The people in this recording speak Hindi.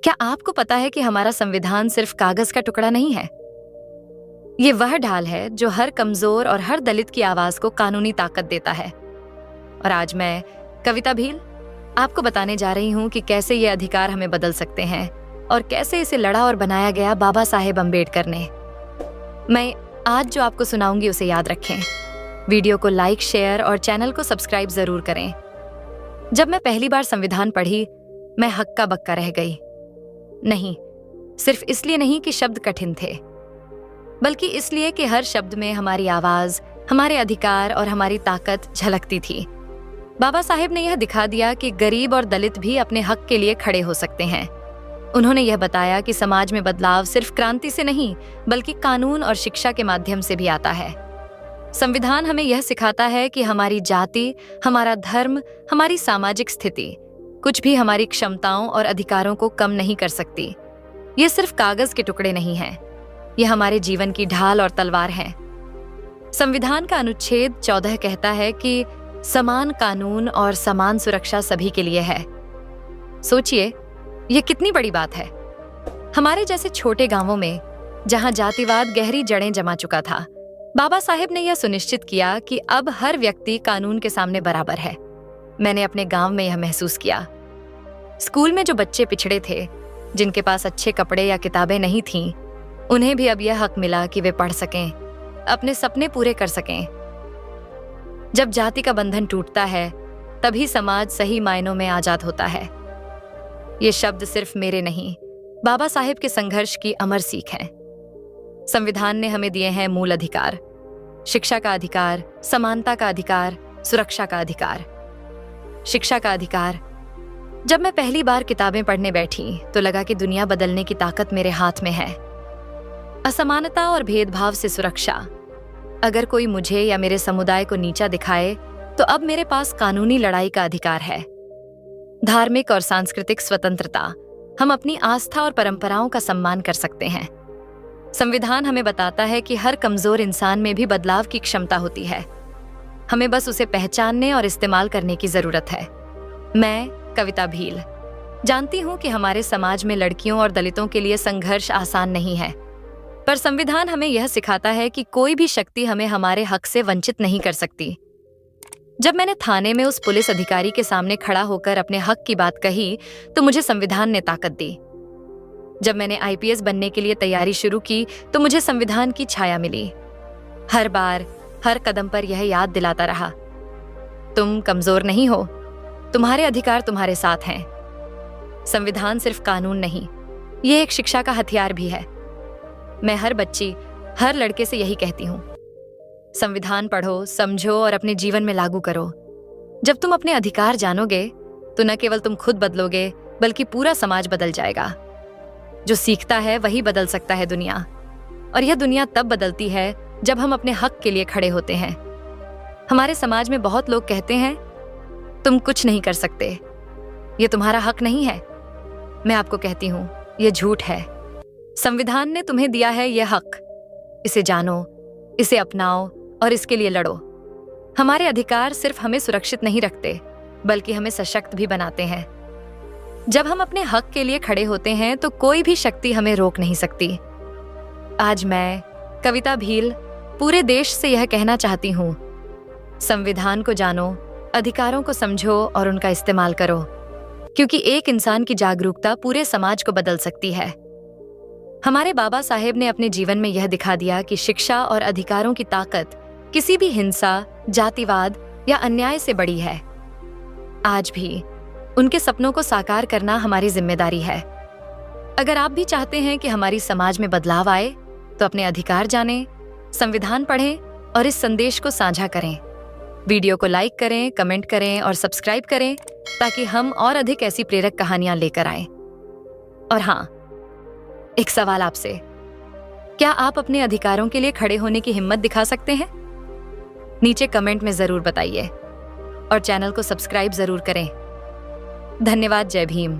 क्या आपको पता है कि हमारा संविधान सिर्फ कागज का टुकड़ा नहीं है? ये वह ढाल है जो हर कमजोर और हर दलित की आवाज को कानूनी ताकत देता है। और आज मैं, कविता भील, आपको बताने जा रही हूं कि कैसे ये अधिकार हमें बदल सकते हैं और कैसे इसे लड़ा और बनाया गया बाबा साहेब अम्बेडकर ने। मैं आज जो आपको सुनाऊंगी उसे याद रखें। वीडियो को लाइक, शेयर और चैनल को सब्सक्राइब जरूर करें। जब मैं पहली बार संविधान पढ़ी, मैं हक्का बक्का रह गई। नहीं, सिर्फ इसलिए नहीं कि शब्द कठिन थे, बल्कि इसलिए कि हर शब्द में हमारी आवाज, हमारे अधिकार और हमारी ताकत झलकती थी। बाबा साहेब ने यह दिखा दिया कि गरीब और दलित भी अपने हक के लिए खड़े हो सकते हैं। उन्होंने यह बताया कि समाज में बदलाव सिर्फ क्रांति से नहीं, बल्कि कानून और शिक्षा के माध्यम से भी आता है। संविधान हमें यह सिखाता है कि हमारी जाति, हमारा धर्म, हमारी सामाजिक स्थिति कुछ भी हमारी क्षमताओं और अधिकारों को कम नहीं कर सकती। ये सिर्फ कागज के टुकड़े नहीं हैं, ये हमारे जीवन की ढाल और तलवार हैं। संविधान का अनुच्छेद 14 कहता है कि समान कानून और समान सुरक्षा सभी के लिए है। सोचिए, ये कितनी बड़ी बात है। हमारे जैसे छोटे गांवों में, जहां जातिवाद गहरी जड़ें जमा चुका था, बाबा साहेब ने यह सुनिश्चित किया कि अब हर व्यक्ति कानून के सामने बराबर है। मैंने अपने गांव में यह महसूस किया। स्कूल में जो बच्चे पिछड़े थे, जिनके पास अच्छे कपड़े या किताबें नहीं थीं, उन्हें भी अब यह हक मिला कि वे पढ़ सकें, अपने सपने पूरे कर सकें। जब जाति का बंधन टूटता है, तभी समाज सही मायनों में आजाद होता है। ये शब्द सिर्फ मेरे नहीं, बाबा साहेब के संघर्ष की अमर सीख है। संविधान ने हमें दिए हैं मूल अधिकार, शिक्षा का अधिकार, समानता का अधिकार, सुरक्षा का अधिकार। शिक्षा का अधिकार। जब मैं पहली बार किताबें पढ़ने बैठी तो लगा कि दुनिया बदलने की ताकत मेरे हाथ में है। असमानता और भेदभाव से सुरक्षा। अगर कोई मुझे या मेरे समुदाय को नीचा दिखाए, तो अब मेरे पास कानूनी लड़ाई का अधिकार है। धार्मिक और सांस्कृतिक स्वतंत्रता। हम अपनी आस्था और परंपराओं का सम्मान कर सकते हैं। संविधान हमें बताता है कि हर कमजोर इंसान में भी बदलाव की क्षमता होती है। हमें बस उसे पहचानने और इस्तेमाल करने की जरूरत है। मैं, कविता भील, जानती हूं कि हमारे समाज में लड़कियों और दलितों के लिए संघर्ष आसान नहीं है, पर संविधान हमें यह सिखाता है कि कोई भी शक्ति हमें हमारे हक से वंचित नहीं कर सकती। जब मैंने थाने में उस पुलिस अधिकारी के सामने खड़ा होकर अपने हक की बात कही, तो मुझे संविधान ने ताकत दी। जब मैंने IPS बनने के लिए तैयारी शुरू की, तो मुझे संविधान की छाया मिली। हर बार, हर कदम पर यह याद दिलाता रहा, तुम कमजोर नहीं हो, तुम्हारे अधिकार तुम्हारे साथ हैं। संविधान सिर्फ कानून नहीं, ये एक शिक्षा का हथियार भी है। मैं हर बच्ची, हर लड़के से यही कहती हूँ, संविधान पढ़ो, समझो और अपने जीवन में लागू करो। जब तुम अपने अधिकार जानोगे, तो न केवल तुम खुद बदलोगे, बल्कि पूरा समाज बदल जाएगा। जो सीखता है वही बदल सकता है दुनिया, और यह दुनिया तब बदलती है जब हम अपने हक के लिए खड़े होते हैं। हमारे समाज में बहुत लोग कहते हैं, तुम कुछ नहीं कर सकते, ये तुम्हारा हक नहीं है। मैं आपको कहती हूँ, ये झूठ है। संविधान ने तुम्हें दिया है यह हक। इसे जानो, इसे अपनाओ और इसके लिए लड़ो। हमारे अधिकार सिर्फ हमें सुरक्षित नहीं रखते, बल्कि हमें सशक्त भी बनाते हैं। जब हम अपने हक के लिए खड़े होते हैं, तो कोई भी शक्ति हमें रोक नहीं सकती। आज मैं, कविता भील, पूरे देश से यह कहना चाहती हूँ, संविधान को जानो, अधिकारों को समझो और उनका इस्तेमाल करो, क्योंकि एक इंसान की जागरूकता पूरे समाज को बदल सकती है। हमारे बाबा साहेब ने अपने जीवन में यह दिखा दिया कि शिक्षा और अधिकारों की ताकत किसी भी हिंसा, जातिवाद या अन्याय से बड़ी है। आज भी उनके सपनों को साकार करना हमारी जिम्मेदारी है। अगर आप भी चाहते हैं कि हमारी समाज में बदलाव आए, तो अपने अधिकार जानें, संविधान पढ़ें और इस संदेश को साझा करें। वीडियो को लाइक करें, कमेंट करें और सब्सक्राइब करें, ताकि हम और अधिक ऐसी प्रेरक कहानियां लेकर आएं। और हाँ, एक सवाल आपसे, क्या आप अपने अधिकारों के लिए खड़े होने की हिम्मत दिखा सकते हैं? नीचे कमेंट में जरूर बताइए और चैनल को सब्सक्राइब जरूर करें। धन्यवाद। जय भीम।